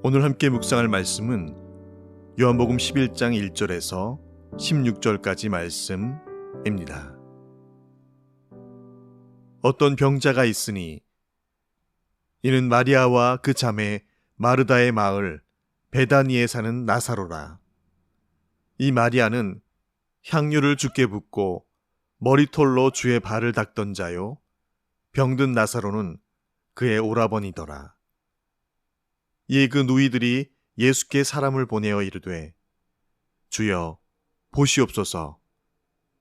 오늘 함께 묵상할 말씀은 요한복음 11장 1절에서 16절까지 말씀입니다. 어떤 병자가 있으니 이는 마리아와 그 자매 마르다의 마을 베다니에 사는 나사로라. 이 마리아는 향유를 주께 붓고 머리털로 주의 발을 닦던 자요, 병든 나사로는 그의 오라버니더라. 이에 그 누이들이 예수께 사람을 보내어 이르되, 주여 보시옵소서,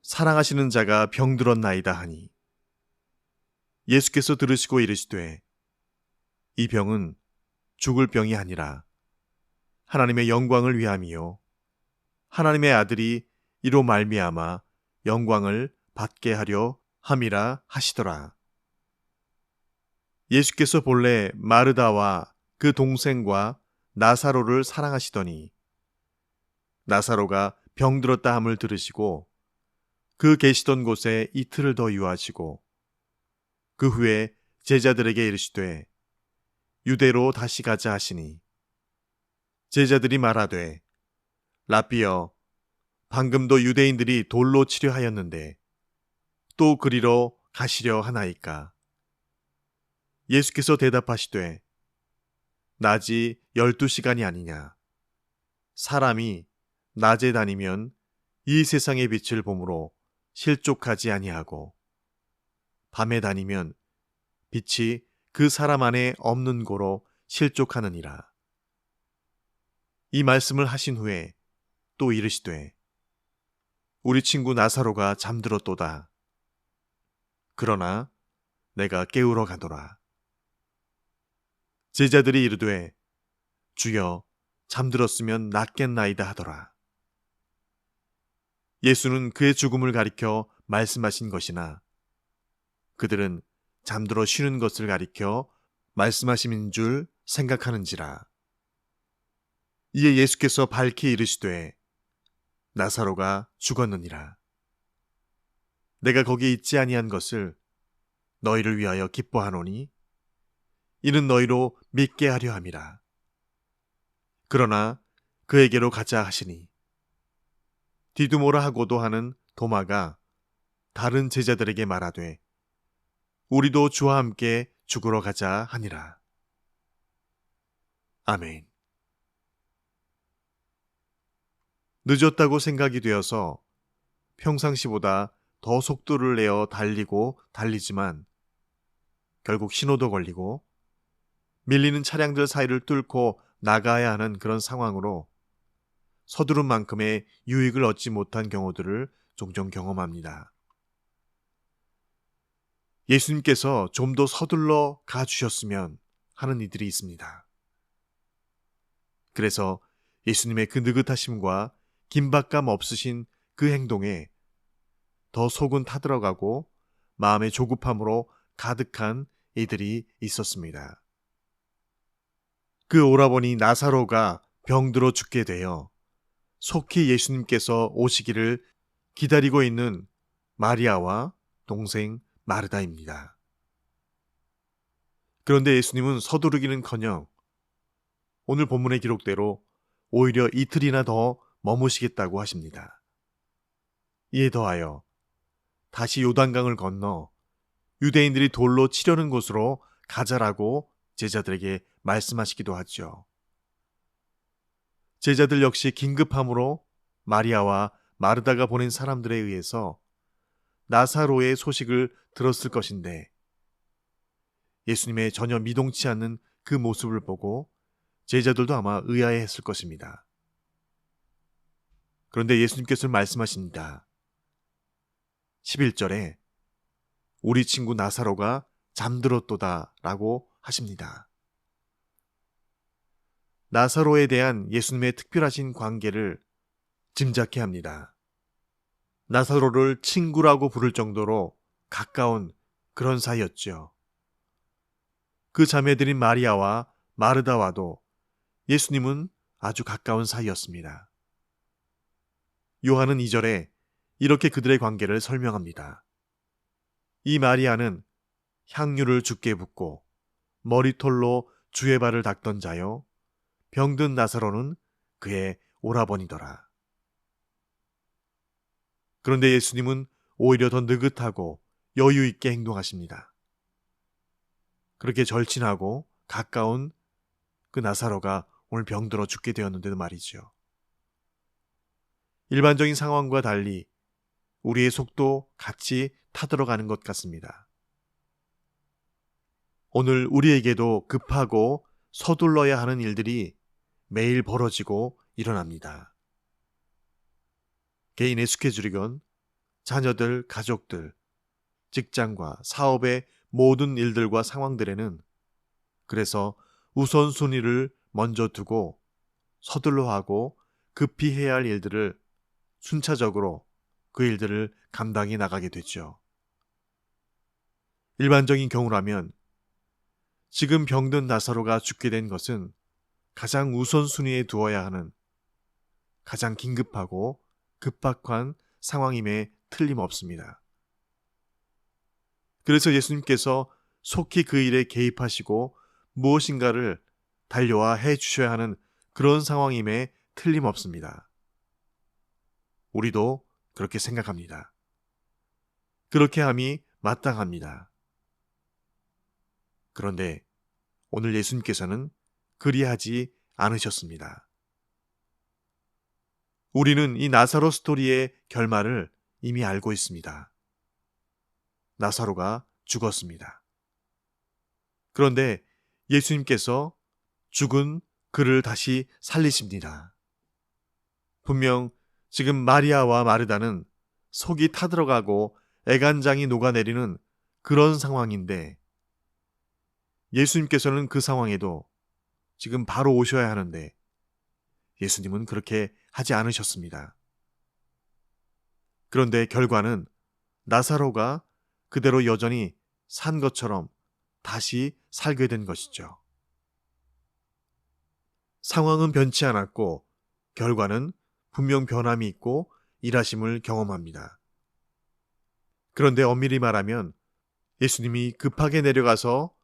사랑하시는 자가 병들었나이다 하니, 예수께서 들으시고 이르시되, 이 병은 죽을 병이 아니라 하나님의 영광을 위함이요 하나님의 아들이 이로 말미암아 영광을 받게 하려 함이라 하시더라. 예수께서 본래 마르다와 그 동생과 나사로를 사랑하시더니 나사로가 병들었다 함을 들으시고 그 계시던 곳에 이틀을 더 유하시고 그 후에 제자들에게 이르시되 유대로 다시 가자 하시니, 제자들이 말하되 라삐여, 방금도 유대인들이 돌로 치려 하였는데 또 그리로 가시려 하나이까? 예수께서 대답하시되 낮이 12시간이 아니냐? 사람이 낮에 다니면 이 세상의 빛을 보므로 실족하지 아니하고 밤에 다니면 빛이 그 사람 안에 없는 고로 실족하느니라. 이 말씀을 하신 후에 또 이르시되 우리 친구 나사로가 잠들었도다. 그러나 내가 깨우러 가노라. 제자들이 이르되 주여, 잠들었으면 낫겠나이다 하더라. 예수는 그의 죽음을 가리켜 말씀하신 것이나 그들은 잠들어 쉬는 것을 가리켜 말씀하심인 줄 생각하는지라. 이에 예수께서 밝히 이르시되 나사로가 죽었느니라. 내가 거기 있지 아니한 것을 너희를 위하여 기뻐하노니 이는 너희로 믿게 하려 함이라. 그러나 그에게로 가자 하시니, 디두모라 하고도 하는 도마가 다른 제자들에게 말하되 우리도 주와 함께 죽으러 가자 하니라. 아멘. 늦었다고 생각이 되어서 평상시보다 더 속도를 내어 달리고 달리지만 결국 신호도 걸리고 밀리는 차량들 사이를 뚫고 나가야 하는 그런 상황으로 서두른 만큼의 유익을 얻지 못한 경우들을 종종 경험합니다. 예수님께서 좀 더 서둘러 가주셨으면 하는 이들이 있습니다. 그래서 예수님의 그 느긋하심과 긴박감 없으신 그 행동에 더 속은 타들어가고 마음의 조급함으로 가득한 이들이 있었습니다. 그 오라버니 나사로가 병들어 죽게 되어 속히 예수님께서 오시기를 기다리고 있는 마리아와 동생 마르다입니다. 그런데 예수님은 서두르기는커녕 오늘 본문의 기록대로 오히려 이틀이나 더 머무시겠다고 하십니다. 이에 더하여 다시 요단강을 건너 유대인들이 돌로 치려는 곳으로 가자라고 제자들에게 말씀하시기도 하죠. 제자들 역시 긴급함으로 마리아와 마르다가 보낸 사람들에 의해서 나사로의 소식을 들었을 것인데 예수님의 전혀 미동치 않는 그 모습을 보고 제자들도 아마 의아해했을 것입니다. 그런데 예수님께서 말씀하십니다. 11절에 우리 친구 나사로가 잠들었도다 라고 하십니다. 나사로에 대한 예수님의 특별하신 관계를 짐작케 합니다. 나사로를 친구라고 부를 정도로 가까운 그런 사이였죠. 그 자매들인 마리아와 마르다와도 예수님은 아주 가까운 사이였습니다. 요한은 2절에 이렇게 그들의 관계를 설명합니다. 이 마리아는 향유를 주께 붓고 머리털로 주의 발을 닦던 자요, 병든 나사로는 그의 오라버니더라. 그런데 예수님은 오히려 더 느긋하고 여유 있게 행동하십니다. 그렇게 절친하고 가까운 그 나사로가 오늘 병들어 죽게 되었는데도 말이죠. 일반적인 상황과 달리 우리의 속도 같이 타들어가는 것 같습니다. 오늘 우리에게도 급하고 서둘러야 하는 일들이 매일 벌어지고 일어납니다. 개인의 스케줄이건 자녀들, 가족들, 직장과 사업의 모든 일들과 상황들에는 그래서 우선순위를 먼저 두고 서둘러 하고 급히 해야 할 일들을 순차적으로 그 일들을 감당해 나가게 되죠. 일반적인 경우라면 지금 병든 나사로가 죽게 된 것은 가장 우선순위에 두어야 하는 가장 긴급하고 급박한 상황임에 틀림없습니다. 그래서 예수님께서 속히 그 일에 개입하시고 무엇인가를 달려와 해 주셔야 하는 그런 상황임에 틀림없습니다. 우리도 그렇게 생각합니다. 그렇게 함이 마땅합니다. 그런데 오늘 예수님께서는 그리하지 않으셨습니다. 우리는 이 나사로 스토리의 결말을 이미 알고 있습니다. 나사로가 죽었습니다. 그런데 예수님께서 죽은 그를 다시 살리십니다. 분명 지금 마리아와 마르다는 속이 타들어가고 애간장이 녹아내리는 그런 상황인데 예수님께서는 그 상황에도 지금 바로 오셔야 하는데 예수님은 그렇게 하지 않으셨습니다. 그런데 결과는 나사로가 그대로 여전히 산 것처럼 다시 살게 된 것이죠. 상황은 변치 않았고 결과는 분명 변함이 있고 일하심을 경험합니다. 그런데 엄밀히 말하면 예수님이 급하게 내려가서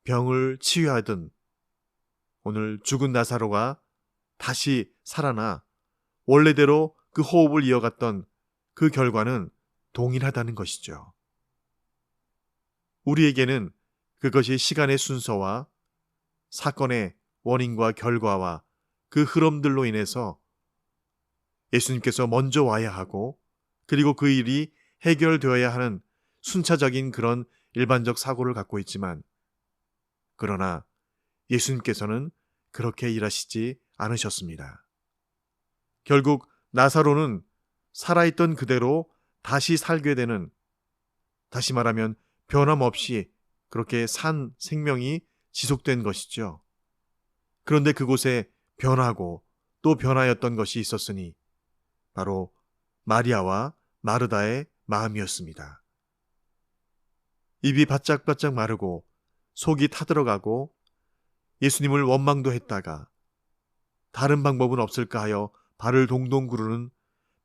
병을 치유하든 오늘 죽은 나사로가 다시 살아나 원래대로 그 호흡을 이어갔던 그 결과는 동일하다는 것이죠. 우리에게는 그것이 시간의 순서와 사건의 원인과 결과와 그 흐름들로 인해서 예수님께서 먼저 와야 하고 그리고 그 일이 해결되어야 하는 순차적인 그런 일반적 사고를 갖고 있지만 그러나 예수님께서는 그렇게 일하시지 않으셨습니다. 결국 나사로는 살아있던 그대로 다시 살게 되는, 다시 말하면 변함없이 그렇게 산 생명이 지속된 것이죠. 그런데 그곳에 변하고 또 변하였던 것이 있었으니 바로 마리아와 마르다의 마음이었습니다. 입이 바짝바짝 마르고 속이 타들어가고 예수님을 원망도 했다가 다른 방법은 없을까 하여 발을 동동 구르는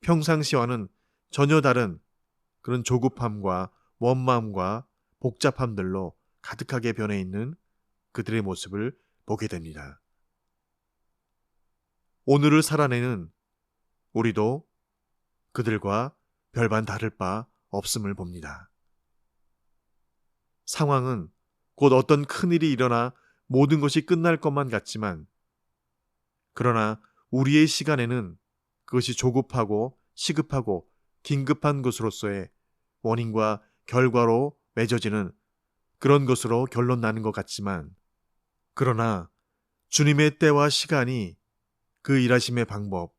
평상시와는 전혀 다른 그런 조급함과 원망과 복잡함들로 가득하게 변해 있는 그들의 모습을 보게 됩니다. 오늘을 살아내는 우리도 그들과 별반 다를 바 없음을 봅니다. 상황은 곧 어떤 큰일이 일어나 모든 것이 끝날 것만 같지만 그러나 우리의 시간에는 그것이 조급하고 시급하고 긴급한 것으로서의 원인과 결과로 맺어지는 그런 것으로 결론 나는 것 같지만 그러나 주님의 때와 시간이 그 일하심의 방법,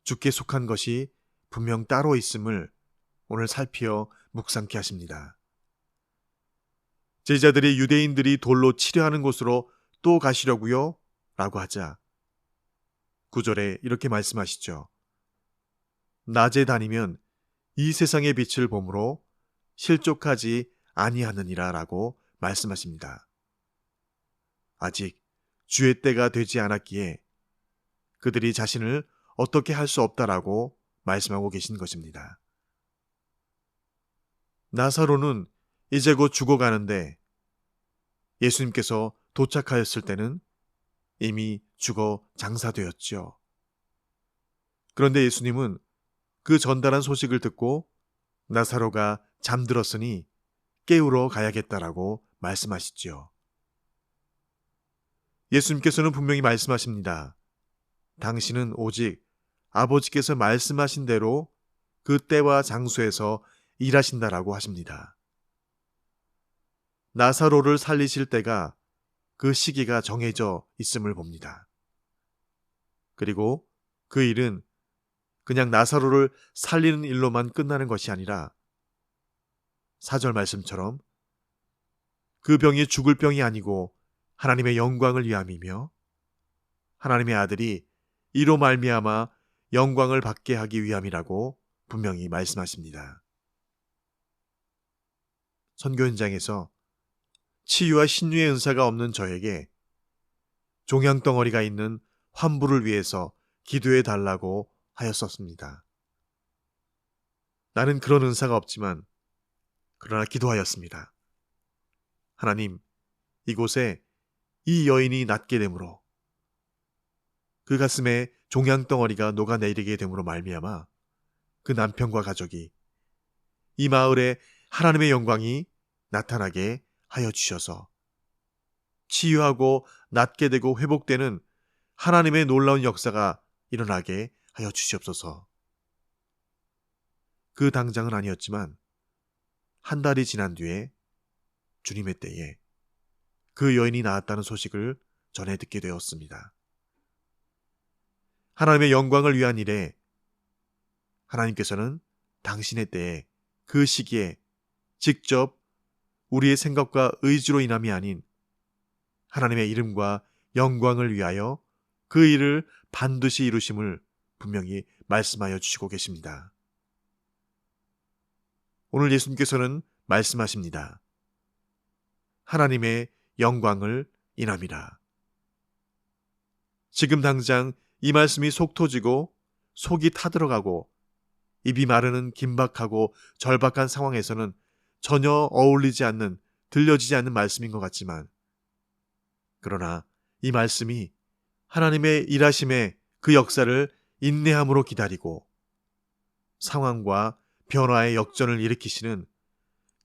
주께 속한 것이 분명 따로 있음을 오늘 살피어 묵상케 하십니다. 제자들이 유대인들이 돌로 치려하는 곳으로 또 가시려고요? 라고 하자 9절에 이렇게 말씀하시죠. 낮에 다니면 이 세상의 빛을 보므로 실족하지 아니하느니라 라고 말씀하십니다. 아직 주의 때가 되지 않았기에 그들이 자신을 어떻게 할 수 없다라고 말씀하고 계신 것입니다. 나사로는 이제 곧 죽어가는데 예수님께서 도착하였을 때는 이미 죽어 장사되었지요. 그런데 예수님은 그 전달한 소식을 듣고 나사로가 잠들었으니 깨우러 가야겠다라고 말씀하시지요. 예수님께서는 분명히 말씀하십니다. 당신은 오직 아버지께서 말씀하신 대로 그 때와 장소에서 일하신다라고 하십니다. 나사로를 살리실 때가 그 시기가 정해져 있음을 봅니다. 그리고 그 일은 그냥 나사로를 살리는 일로만 끝나는 것이 아니라 4절 말씀처럼 그 병이 죽을 병이 아니고 하나님의 영광을 위함이며 하나님의 아들이 이로 말미암아 영광을 받게 하기 위함이라고 분명히 말씀하십니다. 선교 현장에서 치유와 신유의 은사가 없는 저에게 종양덩어리가 있는 환부를 위해서 기도해 달라고 하였었습니다. 나는 그런 은사가 없지만 그러나 기도하였습니다. 하나님, 이곳에 이 여인이 낫게 되므로 그 가슴에 종양덩어리가 녹아내리게 되므로 말미암아 그 남편과 가족이 이 마을에 하나님의 영광이 나타나게 하여 주셔서 치유하고 낫게 되고 회복되는 하나님의 놀라운 역사가 일어나게 하여 주시옵소서. 그 당장은 아니었지만 한 달이 지난 뒤에 주님의 때에 그 여인이 나았다는 소식을 전해 듣게 되었습니다. 하나님의 영광을 위한 일에 하나님께서는 당신의 때에 그 시기에 직접 우리의 생각과 의지로 인함이 아닌 하나님의 이름과 영광을 위하여 그 일을 반드시 이루심을 분명히 말씀하여 주시고 계십니다. 오늘 예수님께서는 말씀하십니다. 하나님의 영광을 인함이라. 지금 당장 이 말씀이 속 터지고 속이 타들어가고 입이 마르는 긴박하고 절박한 상황에서는 전혀 어울리지 않는, 들려지지 않는 말씀인 것 같지만 그러나 이 말씀이 하나님의 일하심의 그 역사를 인내함으로 기다리고 상황과 변화의 역전을 일으키시는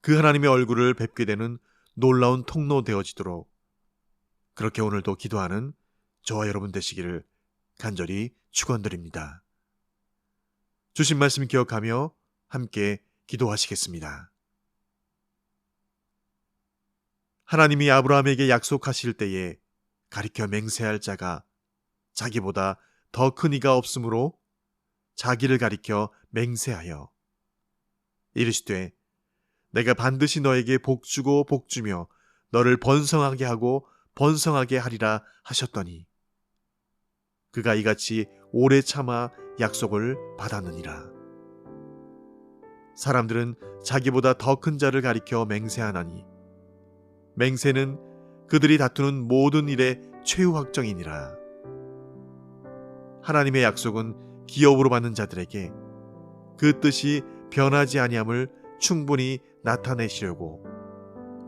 그 하나님의 얼굴을 뵙게 되는 놀라운 통로 되어지도록 그렇게 오늘도 기도하는 저와 여러분 되시기를 간절히 축원드립니다. 주신 말씀 기억하며 함께 기도하시겠습니다. 하나님이 아브라함에게 약속하실 때에 가리켜 맹세할 자가 자기보다 더 큰 이가 없으므로 자기를 가리켜 맹세하여 이르시되 내가 반드시 너에게 복주고 복주며 너를 번성하게 하고 번성하게 하리라 하셨더니 그가 이같이 오래 참아 약속을 받았느니라. 사람들은 자기보다 더 큰 자를 가리켜 맹세하나니 맹세는 그들이 다투는 모든 일의 최후 확정이니라. 하나님의 약속은 기업으로 받는 자들에게 그 뜻이 변하지 아니함을 충분히 나타내시려고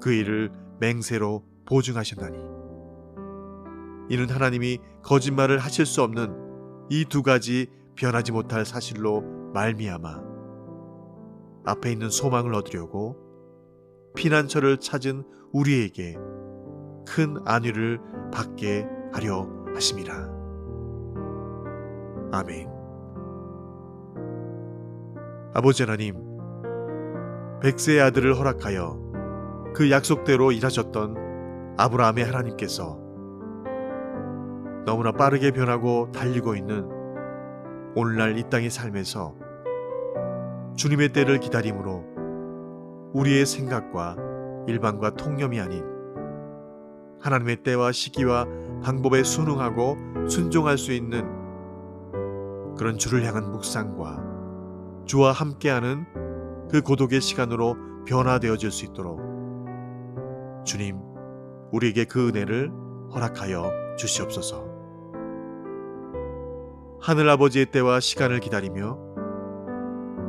그 일을 맹세로 보증하셨나니 이는 하나님이 거짓말을 하실 수 없는 이 두 가지 변하지 못할 사실로 말미암아 앞에 있는 소망을 얻으려고 피난처를 찾은 우리에게 큰 안위를 받게 하려 하심이라. 아멘. 아버지 하나님, 백세의 아들을 허락하여 그 약속대로 일하셨던 아브라함의 하나님께서 너무나 빠르게 변하고 달리고 있는 오늘날 이 땅의 삶에서 주님의 때를 기다림으로 우리의 생각과 일반과 통념이 아닌 하나님의 때와 시기와 방법에 순응하고 순종할 수 있는 그런 주를 향한 묵상과 주와 함께하는 그 고독의 시간으로 변화되어질 수 있도록 주님, 우리에게 그 은혜를 허락하여 주시옵소서. 하늘아버지의 때와 시간을 기다리며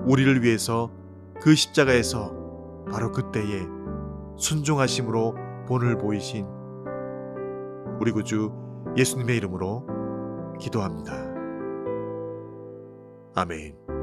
우리를 위해서 그 십자가에서 바로 그때에 순종하심으로 본을 보이신 우리 구주 예수님의 이름으로 기도합니다. 아멘.